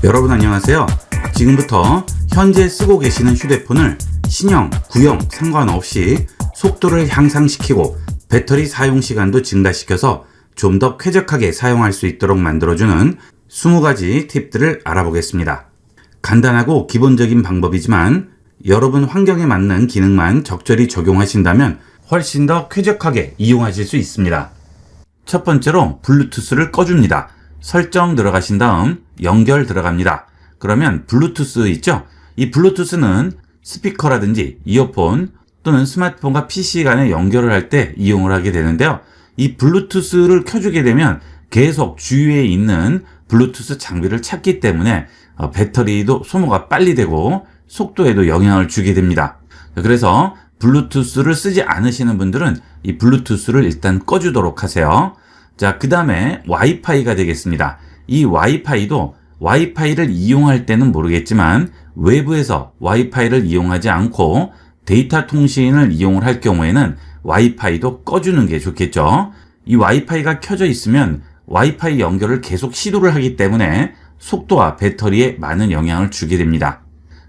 여러분 안녕하세요. 지금부터 현재 쓰고 계시는 휴대폰을 신형, 구형 상관없이 속도를 향상시키고 배터리 사용시간도 증가시켜서 좀 더 쾌적하게 사용할 수 있도록 만들어주는 20가지 팁들을 알아보겠습니다. 간단하고 기본적인 방법이지만 여러분 환경에 맞는 기능만 적절히 적용하신다면 훨씬 더 쾌적하게 이용하실 수 있습니다. 첫 번째로 블루투스를 꺼줍니다. 설정 들어가신 다음 연결 들어갑니다. 그러면 블루투스 있죠? 이 블루투스는 스피커라든지 이어폰 또는 스마트폰과 PC 간에 연결을 할 때 이용을 하게 되는데요. 이 블루투스를 켜주게 되면 계속 주위에 있는 블루투스 장비를 찾기 때문에 배터리도 소모가 빨리 되고 속도에도 영향을 주게 됩니다. 그래서 블루투스를 쓰지 않으시는 분들은 이 블루투스를 일단 꺼주도록 하세요. 자, 그 다음에 와이파이가 되겠습니다. 이 와이파이도 와이파이를 이용할 때는 모르겠지만 외부에서 와이파이를 이용하지 않고 데이터 통신을 이용을 할 경우에는 와이파이도 꺼주는 게 좋겠죠. 이 와이파이가 켜져 있으면 와이파이 연결을 계속 시도를 하기 때문에 속도와 배터리에 많은 영향을 주게 됩니다.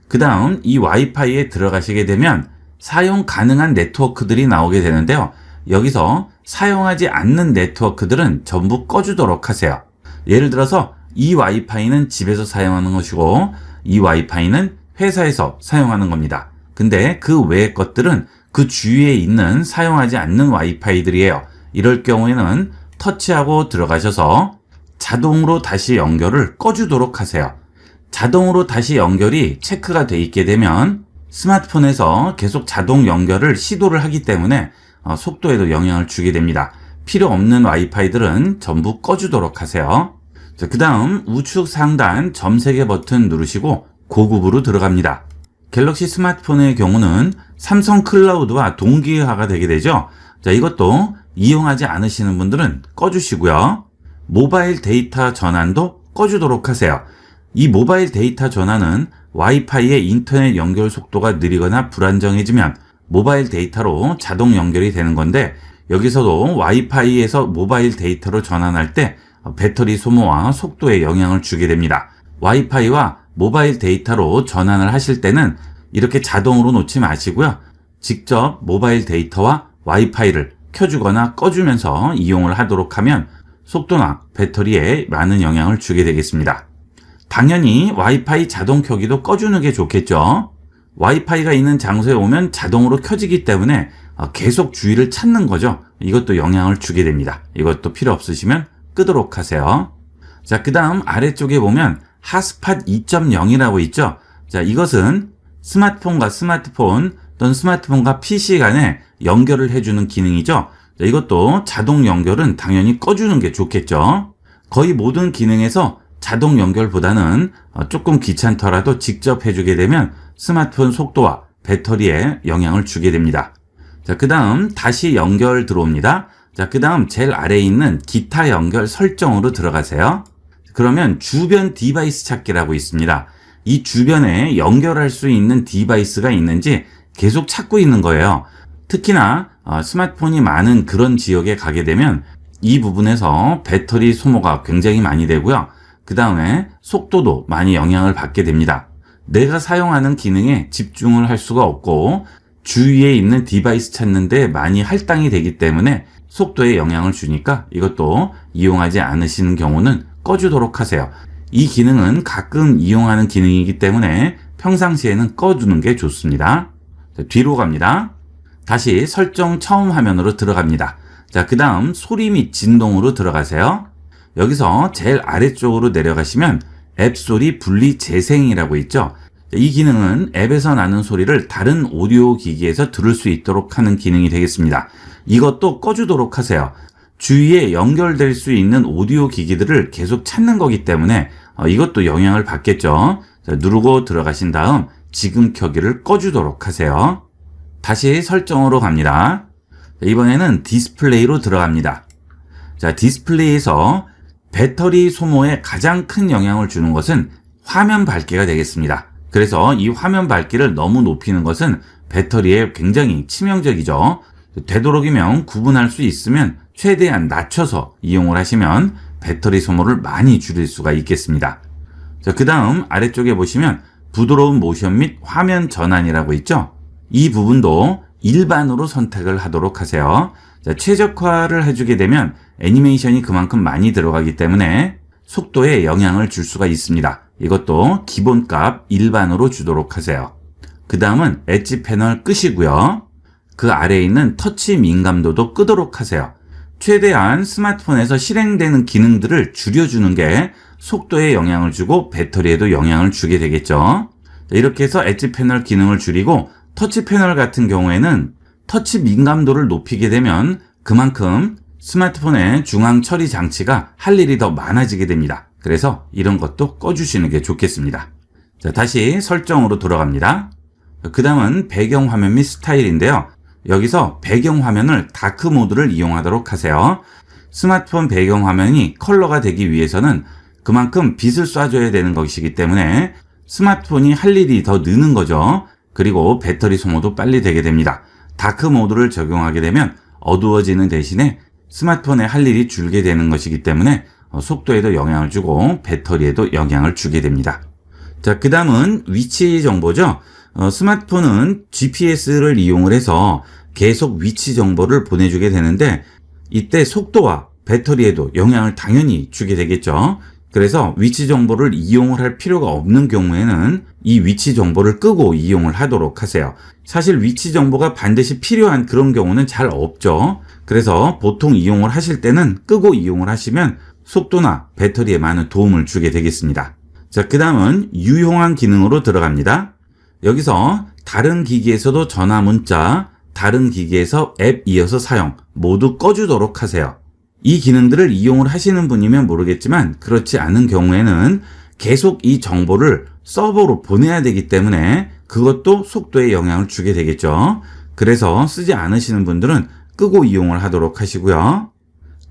그 다음 이 와이파이에 들어가시게 되면 사용 가능한 네트워크들이 나오게 되는데요. 여기서 사용하지 않는 네트워크들은 전부 꺼주도록 하세요. 예를 들어서 이 와이파이는 집에서 사용하는 것이고 이 와이파이는 회사에서 사용하는 겁니다. 근데 그 외의 것들은 그 주위에 있는 사용하지 않는 와이파이들이에요. 이럴 경우에는 터치하고 들어가셔서 자동으로 다시 연결을 꺼주도록 하세요. 자동으로 다시 연결이 체크가 돼 있게 되면 스마트폰에서 계속 자동 연결을 시도를 하기 때문에 속도에도 영향을 주게 됩니다. 필요 없는 와이파이들은 전부 꺼주도록 하세요. 그 다음 우측 상단 점 3개 버튼 누르시고 고급으로 들어갑니다. 갤럭시 스마트폰의 경우는 삼성 클라우드와 동기화가 되게 되죠. 자, 이것도 이용하지 않으시는 분들은 꺼주시고요. 모바일 데이터 전환도 꺼주도록 하세요. 이 모바일 데이터 전환은 와이파이의 인터넷 연결 속도가 느리거나 불안정해지면 모바일 데이터로 자동 연결이 되는 건데 여기서도 와이파이에서 모바일 데이터로 전환할 때 배터리 소모와 속도에 영향을 주게 됩니다. 와이파이와 모바일 데이터로 전환을 하실 때는 이렇게 자동으로 놓지 마시고요. 직접 모바일 데이터와 와이파이를 켜주거나 꺼주면서 이용을 하도록 하면 속도나 배터리에 많은 영향을 주게 되겠습니다. 당연히 와이파이 자동 켜기도 꺼주는 게 좋겠죠. 와이파이가 있는 장소에 오면 자동으로 켜지기 때문에 계속 주위를 찾는 거죠. 이것도 영향을 주게 됩니다. 이것도 필요 없으시면 끄도록 하세요. 자, 그 다음 아래쪽에 보면 핫스팟 2.0이라고 있죠. 자, 이것은 스마트폰과 스마트폰 또는 스마트폰과 PC 간에 연결을 해주는 기능이죠. 자, 이것도 자동 연결은 당연히 꺼주는 게 좋겠죠. 거의 모든 기능에서 자동 연결보다는 조금 귀찮더라도 직접 해주게 되면 스마트폰 속도와 배터리에 영향을 주게 됩니다. 자, 그 다음 다시 연결 들어옵니다. 자, 그 다음 제일 아래에 있는 기타 연결 설정으로 들어가세요. 그러면 주변 디바이스 찾기라고 있습니다. 이 주변에 연결할 수 있는 디바이스가 있는지 계속 찾고 있는 거예요. 특히나 스마트폰이 많은 그런 지역에 가게 되면 이 부분에서 배터리 소모가 굉장히 많이 되고요. 그 다음에 속도도 많이 영향을 받게 됩니다. 내가 사용하는 기능에 집중을 할 수가 없고 주위에 있는 디바이스 찾는데 많이 할당이 되기 때문에 속도에 영향을 주니까 이것도 이용하지 않으시는 경우는 꺼주도록 하세요. 이 기능은 가끔 이용하는 기능이기 때문에 평상시에는 꺼두는 게 좋습니다. 자, 뒤로 갑니다. 다시 설정 처음 화면으로 들어갑니다. 자, 그 다음 소리 및 진동으로 들어가세요. 여기서 제일 아래쪽으로 내려가시면 앱 소리 분리 재생이라고 있죠. 이 기능은 앱에서 나는 소리를 다른 오디오 기기에서 들을 수 있도록 하는 기능이 되겠습니다. 이것도 꺼주도록 하세요. 주위에 연결될 수 있는 오디오 기기들을 계속 찾는 거기 때문에 이것도 영향을 받겠죠. 자, 누르고 들어가신 다음 지금 켜기를 꺼주도록 하세요. 다시 설정으로 갑니다. 자, 이번에는 디스플레이로 들어갑니다. 자, 디스플레이에서 배터리 소모에 가장 큰 영향을 주는 것은 화면 밝기가 되겠습니다. 그래서 이 화면 밝기를 너무 높이는 것은 배터리에 굉장히 치명적이죠. 되도록이면 구분할 수 있으면 최대한 낮춰서 이용을 하시면 배터리 소모를 많이 줄일 수가 있겠습니다. 자, 그 다음 아래쪽에 보시면 부드러운 모션 및 화면 전환이라고 있죠. 이 부분도 일반으로 선택을 하도록 하세요. 자, 최적화를 해주게 되면 애니메이션이 그만큼 많이 들어가기 때문에 속도에 영향을 줄 수가 있습니다. 이것도 기본값 일반으로 주도록 하세요. 그 다음은 엣지 패널 끄시고요. 그 아래에 있는 터치 민감도도 끄도록 하세요. 최대한 스마트폰에서 실행되는 기능들을 줄여주는 게 속도에 영향을 주고 배터리에도 영향을 주게 되겠죠. 이렇게 해서 엣지 패널 기능을 줄이고 터치 패널 같은 경우에는 터치 민감도를 높이게 되면 그만큼 스마트폰의 중앙 처리 장치가 할 일이 더 많아지게 됩니다. 그래서 이런 것도 꺼주시는 게 좋겠습니다. 자, 다시 설정으로 돌아갑니다. 그 다음은 배경 화면 및 스타일인데요. 여기서 배경 화면을 다크 모드를 이용하도록 하세요. 스마트폰 배경 화면이 컬러가 되기 위해서는 그만큼 빛을 쏴줘야 되는 것이기 때문에 스마트폰이 할 일이 더 느는 거죠. 그리고 배터리 소모도 빨리 되게 됩니다. 다크 모드를 적용하게 되면 어두워지는 대신에 스마트폰에 할 일이 줄게 되는 것이기 때문에 속도에도 영향을 주고 배터리에도 영향을 주게 됩니다. 자, 그 다음은 위치 정보죠. 스마트폰은 GPS를 이용을 해서 계속 위치 정보를 보내주게 되는데 이때 속도와 배터리에도 영향을 당연히 주게 되겠죠. 그래서 위치 정보를 이용을 할 필요가 없는 경우에는 이 위치 정보를 끄고 이용을 하도록 하세요. 사실 위치 정보가 반드시 필요한 그런 경우는 잘 없죠. 그래서 보통 이용을 하실 때는 끄고 이용을 하시면 속도나 배터리에 많은 도움을 주게 되겠습니다. 자, 그 다음은 유용한 기능으로 들어갑니다. 여기서 다른 기기에서도 전화 문자, 다른 기기에서 앱 이어서 사용 모두 꺼주도록 하세요. 이 기능들을 이용을 하시는 분이면 모르겠지만 그렇지 않은 경우에는 계속 이 정보를 서버로 보내야 되기 때문에 그것도 속도에 영향을 주게 되겠죠. 그래서 쓰지 않으시는 분들은 끄고 이용을 하도록 하시고요.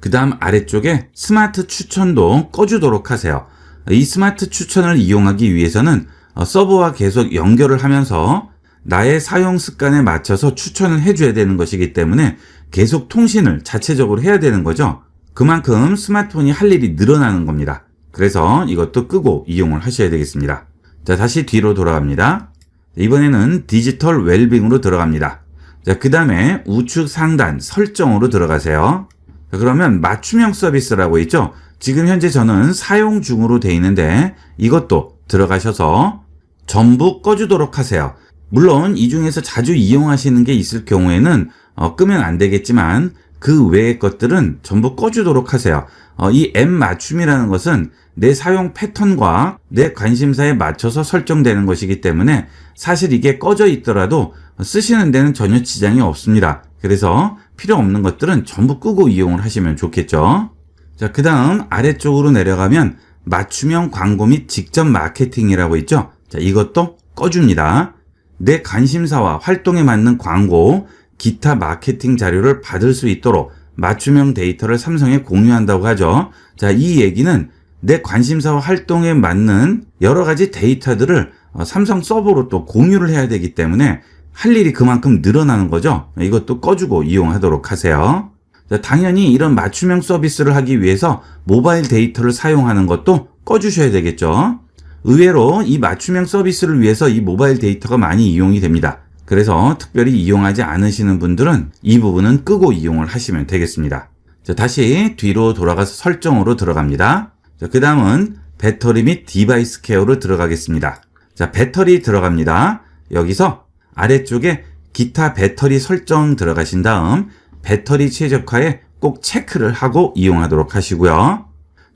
그 다음 아래쪽에 스마트 추천도 꺼주도록 하세요. 이 스마트 추천을 이용하기 위해서는 서버와 계속 연결을 하면서 나의 사용 습관에 맞춰서 추천을 해줘야 되는 것이기 때문에 계속 통신을 자체적으로 해야 되는 거죠. 그만큼 스마트폰이 할 일이 늘어나는 겁니다. 그래서 이것도 끄고 이용을 하셔야 되겠습니다. 자, 다시 뒤로 돌아갑니다. 이번에는 디지털 웰빙으로 들어갑니다. 자, 그 다음에 우측 상단 설정으로 들어가세요. 자, 그러면 맞춤형 서비스라고 있죠. 지금 현재 저는 사용 중으로 돼 있는데 이것도 들어가셔서 전부 꺼주도록 하세요. 물론 이 중에서 자주 이용하시는 게 있을 경우에는 끄면 안 되겠지만 그 외의 것들은 전부 꺼주도록 하세요. 이 앱 맞춤이라는 것은 내 사용 패턴과 내 관심사에 맞춰서 설정되는 것이기 때문에 사실 이게 꺼져 있더라도 쓰시는 데는 전혀 지장이 없습니다. 그래서 필요 없는 것들은 전부 끄고 이용을 하시면 좋겠죠. 자, 그 다음 아래쪽으로 내려가면 맞춤형 광고 및 직접 마케팅이라고 있죠. 자, 이것도 꺼줍니다. 내 관심사와 활동에 맞는 광고, 기타 마케팅 자료를 받을 수 있도록 맞춤형 데이터를 삼성에 공유한다고 하죠. 자, 이 얘기는 내 관심사와 활동에 맞는 여러 가지 데이터들을 삼성 서버로 또 공유를 해야 되기 때문에 할 일이 그만큼 늘어나는 거죠. 이것도 꺼주고 이용하도록 하세요. 자, 당연히 이런 맞춤형 서비스를 하기 위해서 모바일 데이터를 사용하는 것도 꺼주셔야 되겠죠. 의외로 이 맞춤형 서비스를 위해서 이 모바일 데이터가 많이 이용이 됩니다. 그래서 특별히 이용하지 않으시는 분들은 이 부분은 끄고 이용을 하시면 되겠습니다. 자, 다시 뒤로 돌아가서 설정으로 들어갑니다. 자, 그 다음은 배터리 및 디바이스 케어로 들어가겠습니다. 자, 배터리 들어갑니다. 여기서 아래쪽에 기타 배터리 설정 들어가신 다음 배터리 최적화에 꼭 체크를 하고 이용하도록 하시고요.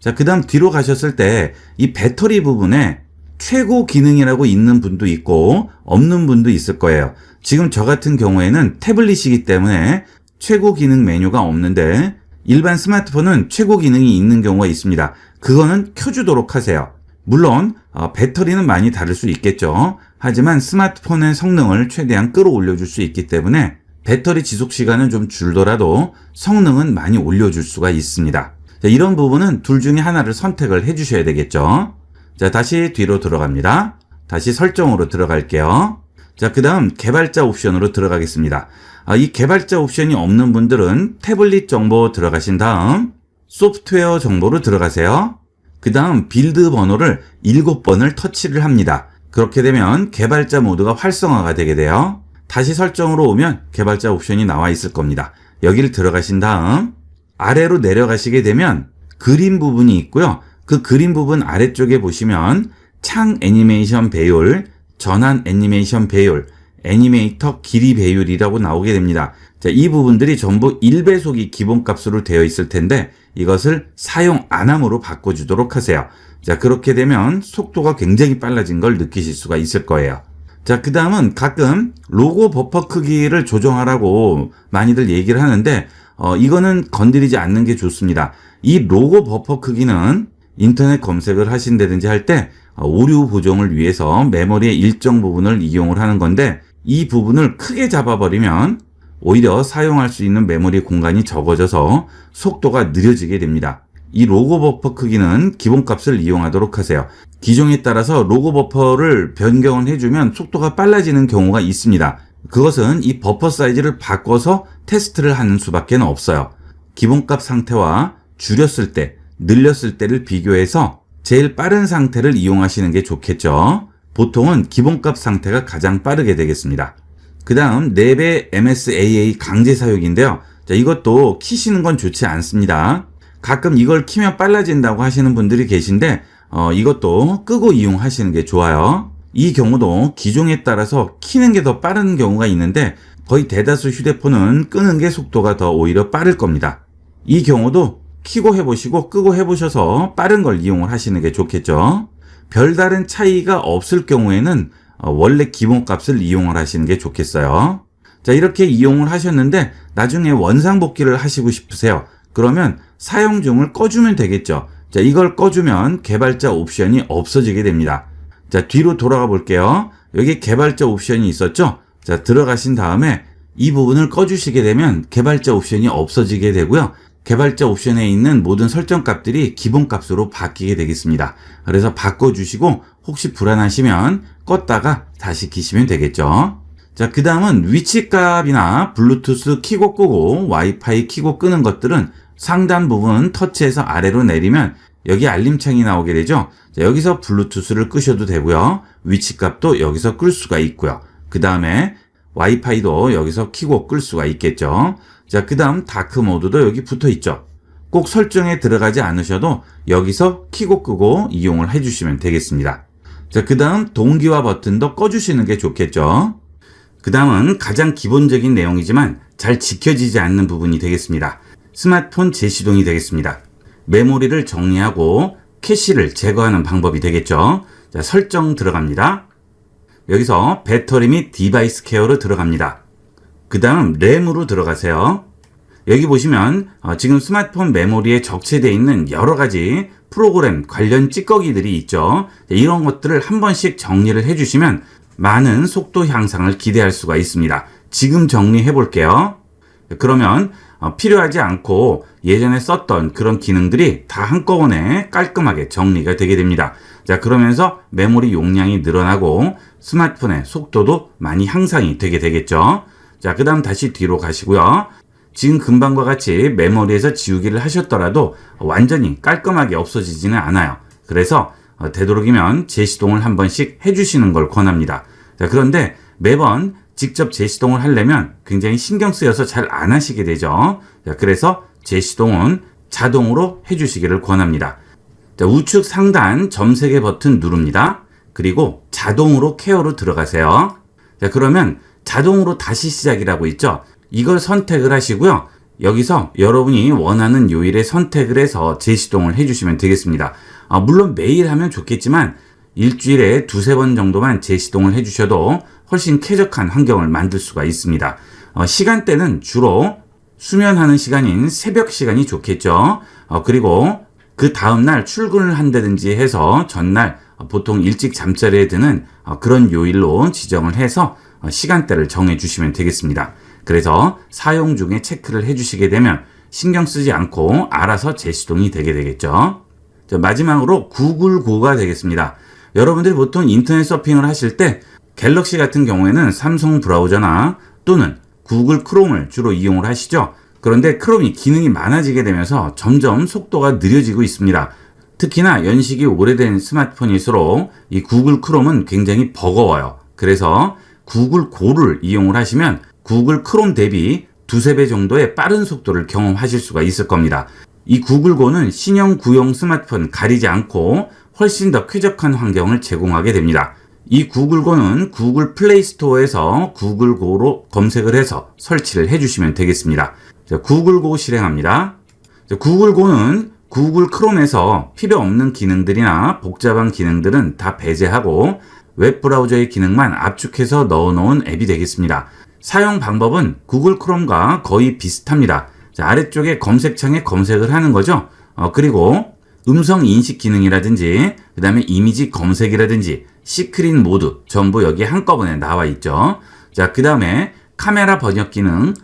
자, 그 다음 뒤로 가셨을 때 이 배터리 부분에 최고 기능이라고 있는 분도 있고 없는 분도 있을 거예요. 지금 저 같은 경우에는 태블릿이기 때문에 최고 기능 메뉴가 없는데 일반 스마트폰은 최고 기능이 있는 경우가 있습니다. 그거는 켜주도록 하세요. 물론 배터리는 많이 다를 수 있겠죠. 하지만 스마트폰의 성능을 최대한 끌어올려 줄 수 있기 때문에 배터리 지속 시간은 좀 줄더라도 성능은 많이 올려줄 수가 있습니다. 자, 이런 부분은 둘 중에 하나를 선택을 해주셔야 되겠죠. 자, 다시 뒤로 들어갑니다. 다시 설정으로 들어갈게요. 자, 그 다음 개발자 옵션으로 들어가겠습니다. 이 개발자 옵션이 없는 분들은 태블릿 정보 들어가신 다음 소프트웨어 정보로 들어가세요. 그 다음 빌드 번호를 7번을 터치를 합니다. 그렇게 되면 개발자 모드가 활성화가 되게 돼요. 다시 설정으로 오면 개발자 옵션이 나와 있을 겁니다. 여기를 들어가신 다음 아래로 내려가시게 되면 그림 부분이 있고요. 그 그림 부분 아래쪽에 보시면 창 애니메이션 배율, 전환 애니메이션 배율, 애니메이터 길이 배율이라고 나오게 됩니다. 자, 이 부분들이 전부 1배속이 기본값으로 되어 있을 텐데 이것을 사용 안 함으로 바꿔주도록 하세요. 자, 그렇게 되면 속도가 굉장히 빨라진 걸 느끼실 수가 있을 거예요. 자, 그 다음은 가끔 로고 버퍼 크기를 조정하라고 많이들 얘기를 하는데 이거는 건드리지 않는 게 좋습니다. 이 로고 버퍼 크기는 인터넷 검색을 하신다든지 할 때 오류 보정을 위해서 메모리의 일정 부분을 이용을 하는 건데 이 부분을 크게 잡아버리면 오히려 사용할 수 있는 메모리 공간이 적어져서 속도가 느려지게 됩니다. 이 로고 버퍼 크기는 기본값을 이용하도록 하세요. 기종에 따라서 로고 버퍼를 변경을 해주면 속도가 빨라지는 경우가 있습니다. 그것은 이 버퍼 사이즈를 바꿔서 테스트를 하는 수밖에 없어요. 기본값 상태와 줄였을 때, 늘렸을 때를 비교해서 제일 빠른 상태를 이용하시는 게 좋겠죠. 보통은 기본값 상태가 가장 빠르게 되겠습니다. 그 다음 4배 MSAA 강제 사육인데요. 자, 이것도 키시는 건 좋지 않습니다. 가끔 이걸 키면 빨라진다고 하시는 분들이 계신데 이것도 끄고 이용하시는 게 좋아요. 이 경우도 기종에 따라서 키는 게 더 빠른 경우가 있는데 거의 대다수 휴대폰은 끄는 게 속도가 더 오히려 빠를 겁니다. 이 경우도 키고 해보시고 끄고 해보셔서 빠른 걸 이용을 하시는 게 좋겠죠. 별다른 차이가 없을 경우에는 원래 기본값을 이용을 하시는 게 좋겠어요. 자, 이렇게 이용을 하셨는데 나중에 원상복귀를 하시고 싶으세요. 그러면 사용 중을 꺼주면 되겠죠. 자, 이걸 꺼주면 개발자 옵션이 없어지게 됩니다. 자, 뒤로 돌아가 볼게요. 여기 개발자 옵션이 있었죠? 자, 들어가신 다음에 이 부분을 꺼주시게 되면 개발자 옵션이 없어지게 되고요. 개발자 옵션에 있는 모든 설정값들이 기본값으로 바뀌게 되겠습니다. 그래서 바꿔주시고 혹시 불안하시면 껐다가 다시 키시면 되겠죠. 자, 그 다음은 위치값이나 블루투스 키고 끄고 와이파이 키고 끄는 것들은 상단 부분 터치해서 아래로 내리면 여기 알림창이 나오게 되죠. 자, 여기서 블루투스를 끄셔도 되고요. 위치값도 여기서 끌 수가 있고요. 그 다음에 와이파이도 여기서 키고 끌 수가 있겠죠. 자, 그 다음 다크 모드도 여기 붙어 있죠. 꼭 설정에 들어가지 않으셔도 여기서 키고 끄고 이용을 해주시면 되겠습니다. 자, 그 다음 동기화 버튼도 꺼주시는 게 좋겠죠. 그 다음은 가장 기본적인 내용이지만 잘 지켜지지 않는 부분이 되겠습니다. 스마트폰 재시동이 되겠습니다. 메모리를 정리하고 캐시를 제거하는 방법이 되겠죠. 자, 설정 들어갑니다. 여기서 배터리 및 디바이스 케어로 들어갑니다. 그 다음 램으로 들어가세요. 여기 보시면 지금 스마트폰 메모리에 적체되어 있는 여러 가지 프로그램 관련 찌꺼기들이 있죠. 이런 것들을 한 번씩 정리를 해주시면 많은 속도 향상을 기대할 수가 있습니다. 지금 정리해 볼게요. 그러면 필요하지 않고 예전에 썼던 그런 기능들이 다 한꺼번에 깔끔하게 정리가 되게 됩니다. 자, 그러면서 메모리 용량이 늘어나고 스마트폰의 속도도 많이 향상이 되게 되겠죠. 자, 그 다음 다시 뒤로 가시고요. 지금 금방과 같이 메모리에서 지우기를 하셨더라도 완전히 깔끔하게 없어지지는 않아요. 그래서 되도록이면 재시동을 한 번씩 해주시는 걸 권합니다. 자, 그런데 매번 직접 재시동을 하려면 굉장히 신경 쓰여서 잘 안 하시게 되죠. 자, 그래서 재시동은 자동으로 해주시기를 권합니다. 자, 우측 상단 점 3개 버튼 누릅니다. 그리고 자동으로 케어로 들어가세요. 자, 그러면 자동으로 다시 시작이라고 있죠. 이걸 선택을 하시고요. 여기서 여러분이 원하는 요일에 선택을 해서 재시동을 해주시면 되겠습니다. 물론 매일 하면 좋겠지만 일주일에 2-3번 정도만 재시동을 해주셔도 훨씬 쾌적한 환경을 만들 수가 있습니다. 시간대는 주로 수면하는 시간인 새벽 시간이 좋겠죠. 그리고 그 다음날 출근을 한다든지 해서 전날 보통 일찍 잠자리에 드는 그런 요일로 지정을 해서 시간대를 정해 주시면 되겠습니다. 그래서 사용 중에 체크를 해주시게 되면 신경 쓰지 않고 알아서 재시동이 되게 되겠죠. 자, 마지막으로 구글 고가 되겠습니다. 여러분들이 보통 인터넷 서핑을 하실 때 갤럭시 같은 경우에는 삼성 브라우저나 또는 구글 크롬을 주로 이용을 하시죠. 그런데 크롬이 기능이 많아지게 되면서 점점 속도가 느려지고 있습니다. 특히나 연식이 오래된 스마트폰일수록 이 구글 크롬은 굉장히 버거워요. 그래서 구글 고를 이용을 하시면 구글 크롬 대비 두세 배 정도의 빠른 속도를 경험하실 수가 있을 겁니다. 이 구글 고는 신형 구형 스마트폰 가리지 않고 훨씬 더 쾌적한 환경을 제공하게 됩니다. 이 구글 고는 구글 플레이 스토어에서 구글 고로 검색을 해서 설치를 해주시면 되겠습니다. 자, 구글 고 실행합니다. 자, 구글 고는 구글 크롬에서 필요 없는 기능들이나 복잡한 기능들은 다 배제하고 웹브라우저의 기능만 압축해서 넣어놓은 앱이 되겠습니다. 사용 방법은 구글 크롬과 거의 비슷합니다. 자, 아래쪽에 검색창에 검색을 하는 거죠. 그리고 음성 인식 기능이라든지 그 다음에 이미지 검색이라든지 시크릿 모드 전부 여기 한꺼번에 나와 있죠. 자, 그 다음에 카메라 번역 기능,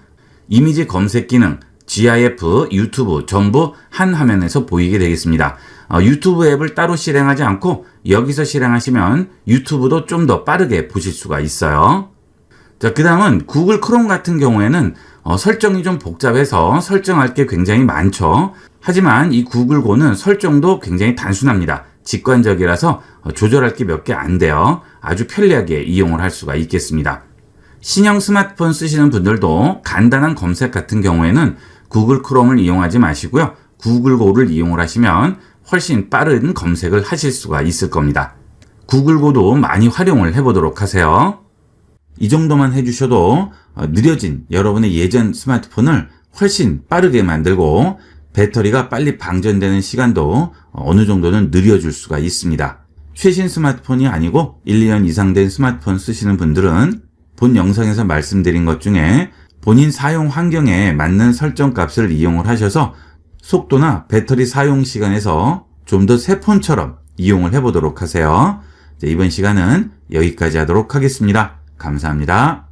이미지 검색 기능, GIF, 유튜브 전부 한 화면에서 보이게 되겠습니다. 유튜브 앱을 따로 실행하지 않고 여기서 실행하시면 유튜브도 좀 더 빠르게 보실 수가 있어요. 자, 그 다음은 구글 크롬 같은 경우에는 설정이 좀 복잡해서 설정할 게 굉장히 많죠. 하지만 이 구글 고는 설정도 굉장히 단순합니다. 직관적이라서 조절할 게 몇 개 안 돼요. 아주 편리하게 이용을 할 수가 있겠습니다. 신형 스마트폰 쓰시는 분들도 간단한 검색 같은 경우에는 구글 크롬을 이용하지 마시고요. 구글 고를 이용을 하시면 훨씬 빠른 검색을 하실 수가 있을 겁니다. 구글 고도 많이 활용을 해보도록 하세요. 이 정도만 해주셔도 느려진 여러분의 예전 스마트폰을 훨씬 빠르게 만들고 배터리가 빨리 방전되는 시간도 어느 정도는 느려줄 수가 있습니다. 최신 스마트폰이 아니고 1, 2년 이상 된 스마트폰 쓰시는 분들은 본 영상에서 말씀드린 것 중에 본인 사용 환경에 맞는 설정 값을 이용을 하셔서 속도나 배터리 사용 시간에서 좀 더 새 폰처럼 이용을 해보도록 하세요. 이번 시간은 여기까지 하도록 하겠습니다. 감사합니다.